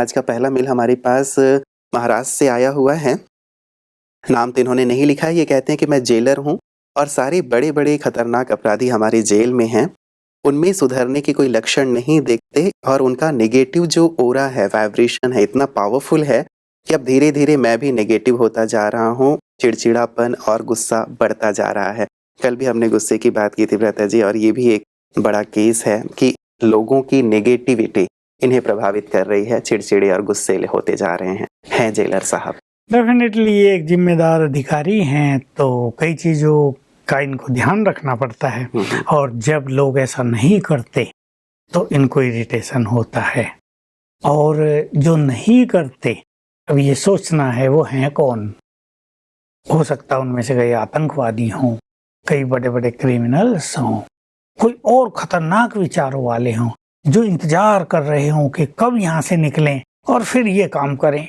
आज का पहला मेल हमारे पास महाराष्ट्र से आया हुआ है। नाम तो इन्होंने नहीं लिखा है। ये कहते हैं कि मैं जेलर हूँ और सारे बड़े-बड़े खतरनाक अपराधी हमारे जेल में हैं। उनमें सुधरने के कोई लक्षण नहीं दिखते और उनका नेगेटिव जो ऑरा है, वाइब्रेशन है, इतना पावरफुल है कि अब धीरे-धीरे मैं भी नेगेटिव होता जा रहा हूँ। चिड़चिड़ापन और गुस्सा बढ़ता जा रहा है। कल भी हमने गुस्से की बात की थी भ्राता जी, और ये भी एक बड़ा केस है कि लोगों की नेगेटिविटी इन्हें प्रभावित कर रही है, चिड़चिड़े और गुस्सैले होते जा रहे हैं जेलर साहब। डेफिनेटली ये एक जिम्मेदार अधिकारी हैं तो कई चीज़ों का इनको ध्यान रखना पड़ता है और जब लोग ऐसा नहीं करते तो इनको इरिटेशन होता है। और जो नहीं करते, अब ये सोचना है वो हैं कौन। हो सकता है उनमें से कई आतंकवादी हों, कई बड़े बड़े क्रिमिनल्स हों, कोई और खतरनाक विचारों वाले हों जो इंतजार कर रहे हों कि कब यहाँ से निकलें और फिर ये काम करें।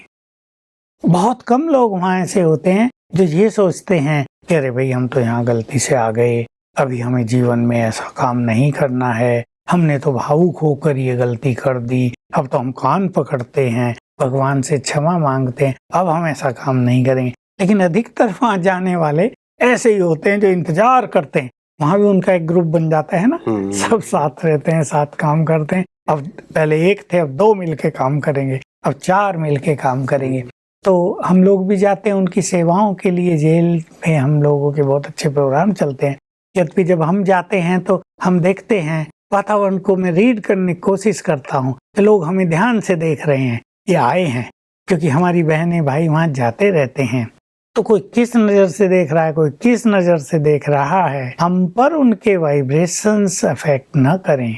बहुत कम लोग वहाँ ऐसे होते हैं जो ये सोचते हैं कि अरे भाई हम तो यहाँ गलती से आ गए, अभी हमें जीवन में ऐसा काम नहीं करना है, हमने तो भावुक होकर ये गलती कर दी, अब तो हम कान पकड़ते हैं, भगवान से क्षमा मांगते हैं, अब हम ऐसा काम नहीं करेंगे। लेकिन अधिकतर वहाँ जाने वाले ऐसे ही होते हैं जो इंतजार करते हैं। वहाँ भी उनका एक ग्रुप बन जाता है ना, सब साथ रहते हैं, साथ काम करते हैं। अब पहले एक थे, अब 2 मिलके काम करेंगे, अब 4 मिलके काम करेंगे। तो हम लोग भी जाते हैं उनकी सेवाओं के लिए। जेल में हम लोगों के बहुत अच्छे प्रोग्राम चलते हैं। जबकि जब हम जाते हैं तो हम देखते हैं वातावरण को, मैं रीड करने की कोशिश करता हूँ कि लोग हमें ध्यान से देख रहे हैं, ये आए हैं क्योंकि हमारी बहनें भाई वहाँ जाते रहते हैं। तो कोई किस नज़र से देख रहा है, कोई किस नज़र से देख रहा है, हम पर उनके वाइब्रेशंस अफेक्ट न करें,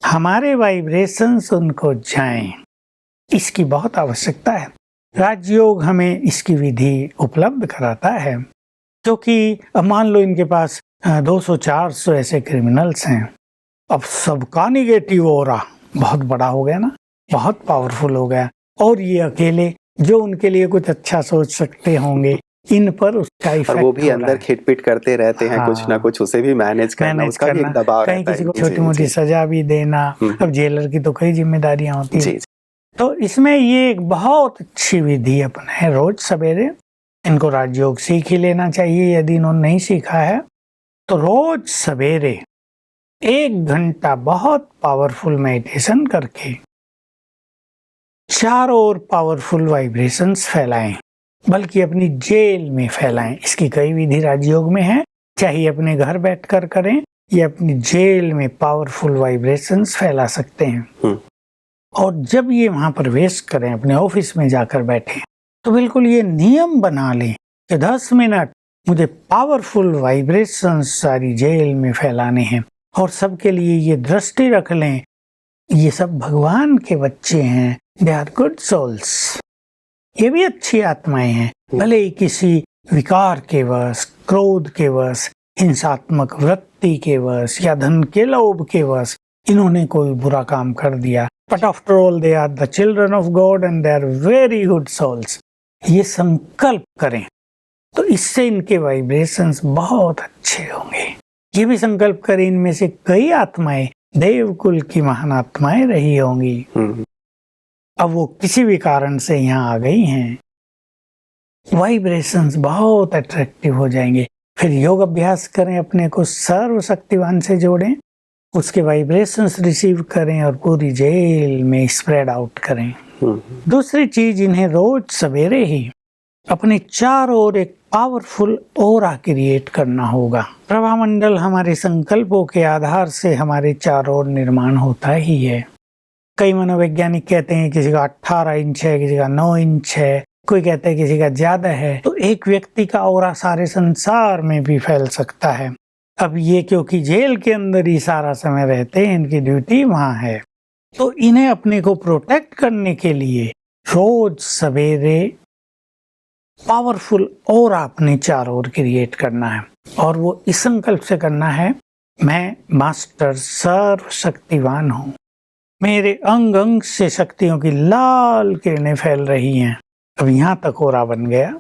हमारे वाइब्रेशंस उनको जाएं, इसकी बहुत आवश्यकता है। राजयोग हमें इसकी विधि उपलब्ध कराता है क्योंकि अब मान लो इनके पास 200-400 ऐसे क्रिमिनल्स हैं। अब सबका निगेटिव ऑरा बहुत बड़ा हो गया ना, बहुत पावरफुल हो गया, और ये अकेले जो उनके लिए कुछ अच्छा सोच सकते होंगे इन पर उसका इफेक्ट, और वो भी अंदर खिटपिट करते रहते हैं। कुछ ना कुछ उसे भी मैनेज करना, उसका भी एक दबाव रहता है। कहीं किसी को छोटी मोटी सजा भी देना। अब जेलर की तो कई जिम्मेदारियां होती है। तो इसमें ये एक बहुत अच्छी विधि अपने रोज सवेरे, इनको राजयोग सीख ही लेना चाहिए यदि इन्होंने नहीं सीखा है तो। रोज सवेरे 1 घंटा बहुत पावरफुल मेडिटेशन करके चारों ओर पावरफुल वाइब्रेशंस फैलाएं, बल्कि अपनी जेल में फैलाएं। इसकी कई विधि राजयोग में है, चाहे अपने घर बैठकर करें या अपनी जेल में पावरफुल वाइब्रेशंस फैला सकते हैं। और जब ये वहां प्रवेश करें, अपने ऑफिस में जाकर बैठे, तो बिल्कुल ये नियम बना लें कि 10 मिनट मुझे पावरफुल वाइब्रेशंस सारी जेल में फैलाने हैं। और सबके लिए ये दृष्टि रख लें, ये सब भगवान के बच्चे हैं, दे आर गुड सोल्स, ये भी अच्छी आत्माएं हैं। भले ही किसी विकार के वश, क्रोध के वश, हिंसात्मक वृत्ति के वश या धन के लोभ के वश इन्होंने कोई बुरा काम कर दिया, but after all they are the children of God and they are very good souls। ये संकल्प करें तो इससे इनके वाइब्रेशंस बहुत अच्छे होंगे। ये भी संकल्प करें, इनमें से कई आत्माएं देवकुल की महान आत्माएं रही होंगी, अब वो किसी भी कारण से यहाँ आ गई हैं, वाइब्रेशंस बहुत अट्रैक्टिव हो जाएंगे। फिर योग अभ्यास करें, अपने को सर्वशक्तिवान से जोड़ें, उसके वाइब्रेशंस रिसीव करें और पूरी जेल में स्प्रेड आउट करें। दूसरी चीज, इन्हें रोज सवेरे ही अपने चारों ओर एक पावरफुल ऑरा क्रिएट करना होगा। प्रभामंडल हमारे संकल्पों के आधार से हमारे चारों ओर निर्माण होता ही है। कई मनोवैज्ञानिक कहते हैं किसी का 18 इंच है, किसी का 9 इंच है, कोई कहता है किसी का ज्यादा है। तो एक व्यक्ति का ऑरा सारे संसार में भी फैल सकता है। अब ये क्योंकि जेल के अंदर ही सारा समय रहते हैं, इनकी ड्यूटी वहां है, तो इन्हें अपने को प्रोटेक्ट करने के लिए रोज सवेरे पावरफुल ऑरा अपने चारों ओर क्रिएट करना है। और वो इस संकल्प से करना है, मैं मास्टर सर्वशक्तिवान हूँ, मेरे अंग अंग से शक्तियों की लाल किरणें फैल रही हैं। अब यहाँ तक ऑरा बन गया।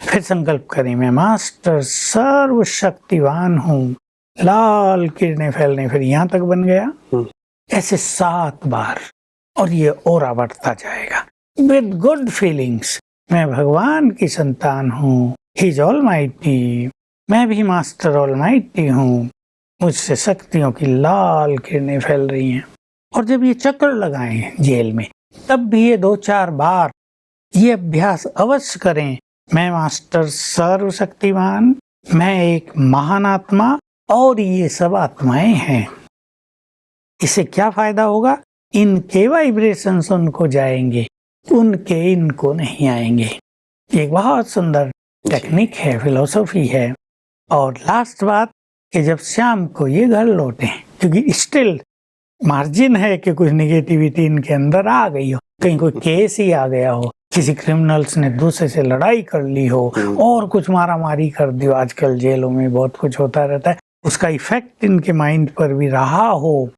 फिर संकल्प करें, मैं मास्टर सर्वशक्तिवान हूँ, लाल किरणें फैल रही, फिर यहाँ तक बन गया। ऐसे 7 बार और ये और बढ़ता जाएगा विद गुड फीलिंग्स। मैं भगवान की संतान हूँ, ही इज ऑलमाइटी, मैं भी मास्टर ऑलमाइटी हूँ, मुझसे शक्तियों की लाल किरणें फैल रही हैं। और जब ये चक्र लगाएं जेल में, तब भी ये 2-4 बार ये अभ्यास अवश्य करें। मैं मास्टर सर्वशक्तिमान, मैं एक महान आत्मा और ये सब आत्माएं हैं। इससे क्या फायदा होगा? इनके वाइब्रेशंस उनको जाएंगे, उनके इनको नहीं आएंगे। एक बहुत सुंदर टेक्निक है, फिलॉसफी है। और लास्ट बात कि जब शाम को ये घर लौटें, क्योंकि स्टिल मार्जिन है कि कुछ नेगेटिविटी इनके अंदर आ गई हो, कहीं कोई केस ही आ गया हो, किसी क्रिमिनल्स ने दूसरे से लड़ाई कर ली हो और कुछ मारामारी कर दी हो। आजकल जेलों में बहुत कुछ होता रहता है, उसका इफेक्ट इनके माइंड पर भी रहा हो,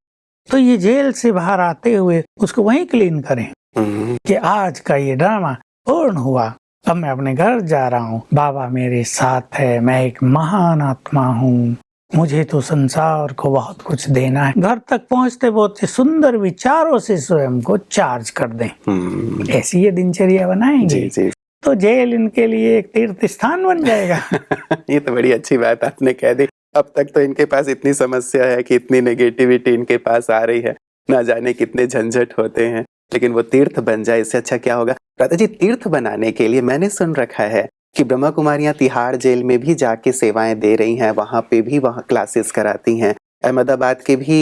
तो ये जेल से बाहर आते हुए उसको वहीं क्लीन करें कि आज का ये ड्रामा पूर्ण हुआ, अब मैं अपने घर जा रहा हूँ, बाबा मेरे साथ है, मैं एक महान आत्मा हूँ, मुझे तो संसार को बहुत कुछ देना है। घर तक पहुँचते पहुँचते सुंदर विचारों से स्वयं को चार्ज कर दें। ऐसी ये दिनचर्या बनाएंगे जी। तो जेल इनके लिए एक तीर्थ स्थान बन जाएगा। ये तो बड़ी अच्छी बात आपने कह दी। अब तक तो इनके पास इतनी समस्या है कि इतनी नेगेटिविटी इनके पास आ रही है, ना जाने कितने झंझट होते हैं, लेकिन वो तीर्थ बन जाए, इससे अच्छा क्या होगा। राधा जी, तीर्थ बनाने के लिए मैंने सुन रखा है कि ब्रह्मा कुमारियां तिहाड़ जेल में भी जाके सेवाएं दे रही हैं, वहां पे भी वहां क्लासेस कराती हैं। अहमदाबाद के भी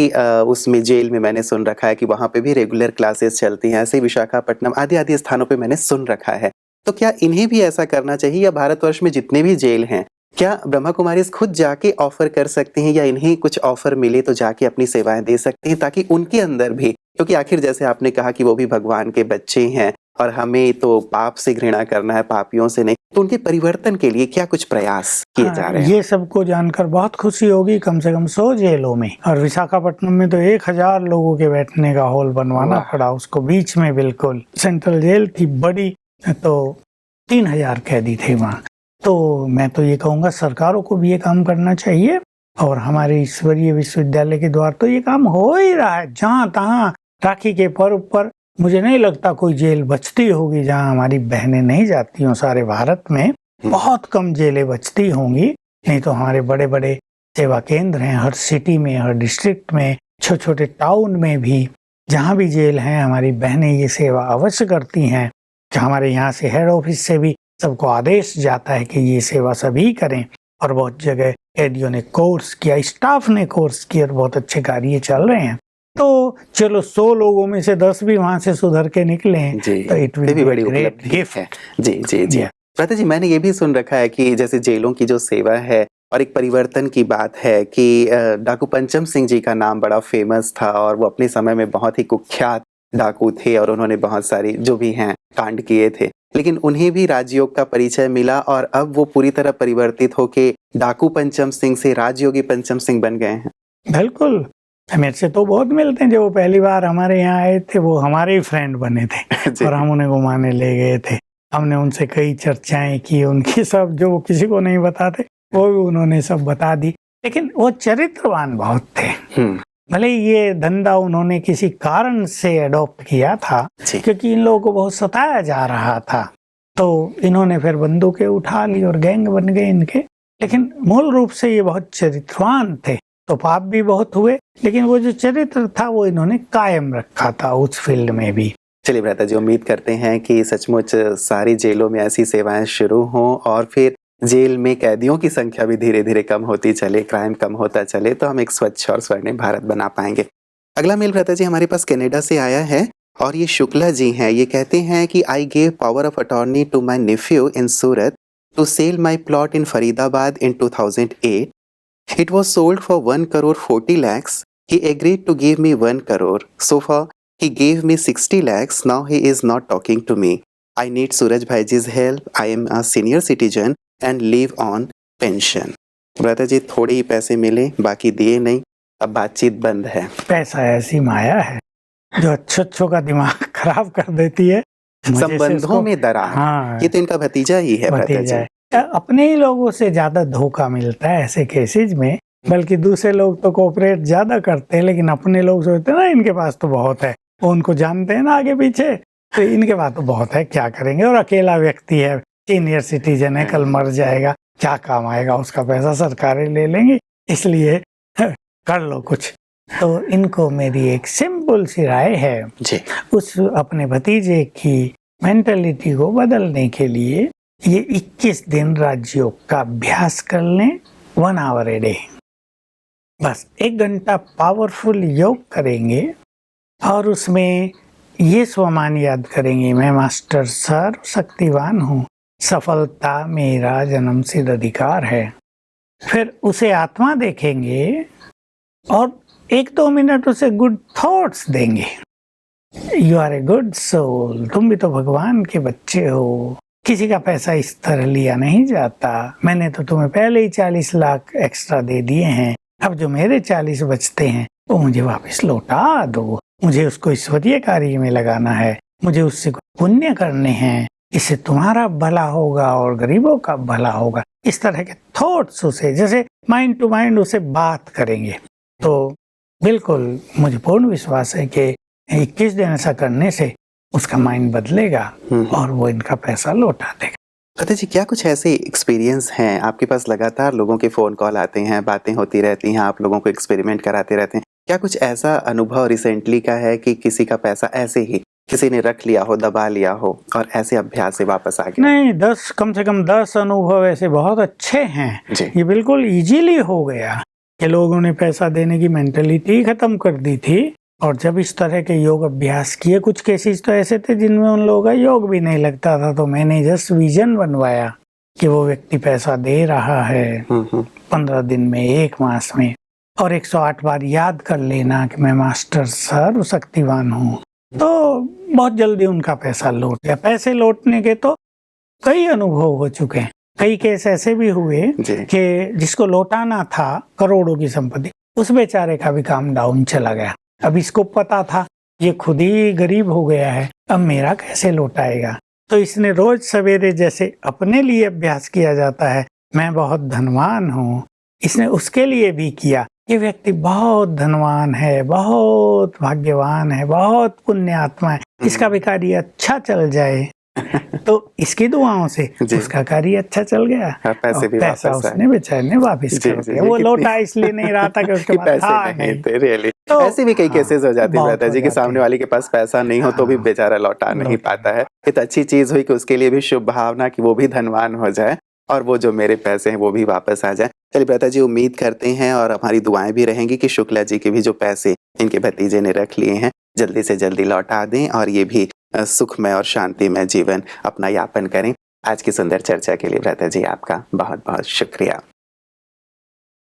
उसमें जेल में मैंने सुन रखा है कि वहां पे भी रेगुलर क्लासेस चलती हैं। ऐसे विशाखापट्टनम आदि आदि स्थानों पे मैंने सुन रखा है। तो क्या इन्हें भी ऐसा करना चाहिए, या भारतवर्ष में जितने भी जेल हैं, क्या ब्रह्मा कुमारी खुद जाके ऑफर कर सकते हैं, या इन्हें कुछ ऑफर मिले तो जाके अपनी सेवाएं दे सकते हैं, ताकि उनके अंदर भी, क्योंकि आखिर जैसे आपने कहा कि वो भी भगवान के बच्चे हैं और हमें तो पाप से घृणा करना है, पापियों से नहीं, तो उनके परिवर्तन के लिए क्या कुछ प्रयास किए जा रहे हैं? ये सबको जानकर बहुत खुशी होगी। कम से कम 100 जेलों में, और विशाखापट्टनम में तो 1000 लोगों के बैठने का हॉल बनवाना पड़ा उसको, बीच में बिल्कुल। सेंट्रल जेल थी बड़ी, तो 3000 कैदी थे वहाँ। तो मैं तो ये कहूँगा सरकारों को भी ये काम करना चाहिए, और हमारे ईश्वरीय विश्वविद्यालय के द्वारा तो ये काम हो ही रहा है। जहाँ तहाँ राखी के पर्व पर मुझे नहीं लगता कोई जेल बचती होगी जहाँ हमारी बहनें नहीं जाती हों। सारे भारत में बहुत कम जेलें बचती होंगी, नहीं तो हमारे बड़े बड़े सेवा केंद्र हैं हर सिटी में, हर डिस्ट्रिक्ट में, छोटे छोटे टाउन में भी, जहाँ भी जेल हैं हमारी बहनें ये सेवा अवश्य करती हैं। हमारे यहाँ से हेड ऑफिस से भी सबको आदेश जाता है कि ये सेवा सभी करें, और बहुत जगह कैदियों ने कोर्स किया, स्टाफ ने कोर्स किया, और बहुत अच्छे कार्य चल रहे हैं। तो चलो 100 लोगों में से 10 भी वहां से सुधर के निकले हैं, तो इट विल बी बड़ी ग्रेट गिफ्ट है। जी। भ्राता जी, मैंने ये भी सुन रखा है कि जैसे जेलों की जो सेवा है, और एक परिवर्तन की बात है कि डाकू पंचम सिंह जी का नाम बड़ा फेमस था, और वो अपने समय में बहुत ही कुख्यात डाकू थे, और उन्होंने बहुत सारी जो भी हैं कांड किए थे, लेकिन उन्हें भी राजयोग का परिचय मिला, और अब वो पूरी तरह परिवर्तित होके डाकू पंचम सिंह से राजयोगी पंचम सिंह बन गए हैं। बिल्कुल, मेरे से तो बहुत मिलते हैं। जब वो पहली बार हमारे यहाँ आए थे, वो हमारे ही फ्रेंड बने थे और हम उन्हें घुमाने ले गए थे। हमने उनसे कई चर्चाएं की, उनकी सब जो वो किसी को नहीं बताते वो भी उन्होंने सब बता दी। लेकिन वो चरित्रवान बहुत थे। भले ये धंधा उन्होंने किसी कारण से अडॉप्ट किया था, क्योंकि इन लोगों को बहुत सताया जा रहा था, तो इन्होंने फिर बंदूकें उठा ली और गैंग बन गए इनके। लेकिन मूल रूप से ये बहुत चरित्रवान थे, तो पाप भी बहुत हुए, लेकिन वो जो चरित्र था वो इन्होंने कायम रखा था उस फील्ड में भी। चलिए भ्राता जी, उम्मीद करते हैं कि सचमुच सारी जेलों में ऐसी सेवाएं शुरू हों, और फिर जेल में कैदियों की संख्या भी धीरे धीरे कम होती चले, क्राइम कम होता चले, तो हम एक स्वच्छ और स्वर्णिम भारत बना पाएंगे। अगला मेल भ्राता जी हमारे पास कनाडा से आया है, और ये शुक्ला जी हैं। ये कहते हैं कि I gave power of attorney to my nephew in Surat to sell my plot in Faridabad in 2008. It was sold for 1,40 lakhs. He agreed to give me 1 crore. So far, he gave me 60 lakhs. Now he is not talking to me. I need Suraj Bhaiji's help. I am a senior citizen and live on pension. भ्राता जी, थोड़े ही पैसे मिले, बाकी दिए नहीं, अब बातचीत बंद है। पैसा ऐसी माया है जो अच्छों का दिमाग खराब कर देती है। संबंधों में दरार। हाँ, ये तो इनका भतीजा ही है भ्राता जी। अपने ही लोगों से ज्यादा धोखा मिलता है ऐसे केसेज में, बल्कि दूसरे लोग तो कोऑपरेट ज्यादा करते हैं, लेकिन अपने लोग सोचते हैं ना इनके पास तो बहुत है, वो उनको जानते हैं ना आगे पीछे, तो इनके पास तो बहुत है, क्या करेंगे। और अकेला व्यक्ति है, सीनियर सिटीजन है, कल मर जाएगा, क्या काम आएगा, उसका पैसा सरकारें ले लेंगी, इसलिए कर लो कुछ। तो इनको मेरी एक सिंपल सी राय है जी। उस अपने भतीजे की मेंटालिटी को बदलने के लिए ये 21 दिन राजयोग का अभ्यास कर लें, 1 आवर ए डे। बस 1 घंटा पावरफुल योग करेंगे और उसमें ये स्वमान याद करेंगे, मैं मास्टर सर्व शक्तिवान हूँ, सफलता मेरा जन्मसिद्ध अधिकार है। फिर उसे आत्मा देखेंगे और 1-2 मिनट उसे गुड थॉट्स देंगे। You are a good soul, तुम भी तो भगवान के बच्चे हो, किसी का पैसा इस तरह लिया नहीं जाता, मैंने तो तुम्हें पहले ही 40 लाख एक्स्ट्रा दे दिए हैं, अब जो मेरे 40 बचते हैं वो मुझे वापस लौटा दो, मुझे उसको ईश्वरीय कार्य में लगाना है, मुझे उससे पुण्य करने हैं, इससे तुम्हारा भला होगा और गरीबों का भला होगा। इस तरह के थॉट्स उसे जैसे माइंड टू माइंड उसे बात करेंगे, तो बिल्कुल मुझे पूर्ण विश्वास है कि 21 दिन ऐसा करने से उसका माइंड बदलेगा और वो इनका पैसा लौटा देगा। फतेह जी, क्या कुछ ऐसे एक्सपीरियंस हैं आपके पास? लगातार लोगों के फ़ोन कॉल आते हैं, बातें होती रहती हैं, आप लोगों को एक्सपेरिमेंट कराते रहते हैं। क्या कुछ ऐसा अनुभव रिसेंटली का है कि किसी का पैसा ऐसे ही किसी ने रख लिया हो, दबा लिया हो और ऐसे अभ्यास से वापस आ गया? नहीं, 10 कम से कम 10 अनुभव ऐसे बहुत अच्छे हैं। जी। ये बिल्कुल इजीली हो गया कि लोगों ने पैसा देने की मेंटलिटी खत्म कर दी थी और जब इस तरह के योग अभ्यास किए, कुछ केसेस तो ऐसे थे जिनमें उन लोगों का योग भी नहीं लगता था, तो मैंने जस्ट विजन बनवाया कि वो व्यक्ति पैसा दे रहा है 15 दिन में, 1 मास में, और 108 बार याद कर लेना कि मैं मास्टर सर्व शक्तिवान हूँ, तो बहुत जल्दी उनका पैसा लौट गया। पैसे लौटने के तो कई अनुभव हो चुके हैं, कई केस ऐसे भी हुए कि जिसको लौटाना था करोड़ों की संपत्ति, उस बेचारे का भी काम डाउन चला गया। अब इसको पता था ये खुद ही गरीब हो गया है, अब मेरा कैसे लौटाएगा, तो इसने रोज सवेरे जैसे अपने लिए अभ्यास किया जाता है, मैं बहुत धनवान हूँ, इसने उसके लिए भी किया, ये व्यक्ति बहुत धनवान है, बहुत भाग्यवान है, बहुत पुण्य आत्मा है, इसका भी कार्य अच्छा चल जाए। तो इसकी दुआओं से उसका कार्य अच्छा चल गया, पैसे भी पैसा वापस उसने बेचारे ने वापस कर दिया। वो लौटा इसलिए नहीं रहा था कि उसके पास था नहीं थे। रियली तो ऐसे भी कई केसेस हो जाते हैं जी कि सामने वाले के पास पैसा नहीं हो तो भी बेचारा लौटा नहीं पाता है। ये तो अच्छी चीज हुई कि उसके लिए भी शुभ भावना कि वो भी धनवान हो जाए और वो जो मेरे पैसे हैं वो भी वापस आ जाए। चलिए भ्राता जी, उम्मीद करते हैं और हमारी दुआएं भी रहेंगी कि शुक्ला जी के भी जो पैसे इनके भतीजे ने रख लिए हैं जल्दी से जल्दी लौटा दें और ये भी सुखमय और शांतिमय जीवन अपना यापन करें। आज की सुंदर चर्चा के लिए भ्राता जी आपका बहुत बहुत शुक्रिया।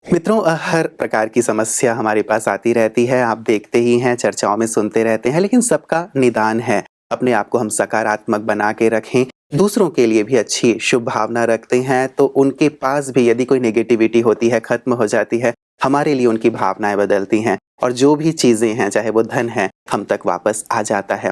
मित्रों, हर प्रकार की समस्या हमारे पास आती रहती है, आप देखते ही हैं, चर्चाओं में सुनते रहते हैं, लेकिन सबका निदान है। अपने आप को हम सकारात्मक बना के रखें, दूसरों के लिए भी अच्छी शुभ भावना रखते हैं तो उनके पास भी यदि कोई नेगेटिविटी होती है खत्म हो जाती है, हमारे लिए उनकी भावनाएं बदलती हैं और जो भी चीज़ें हैं चाहे वो धन है हम तक वापस आ जाता है।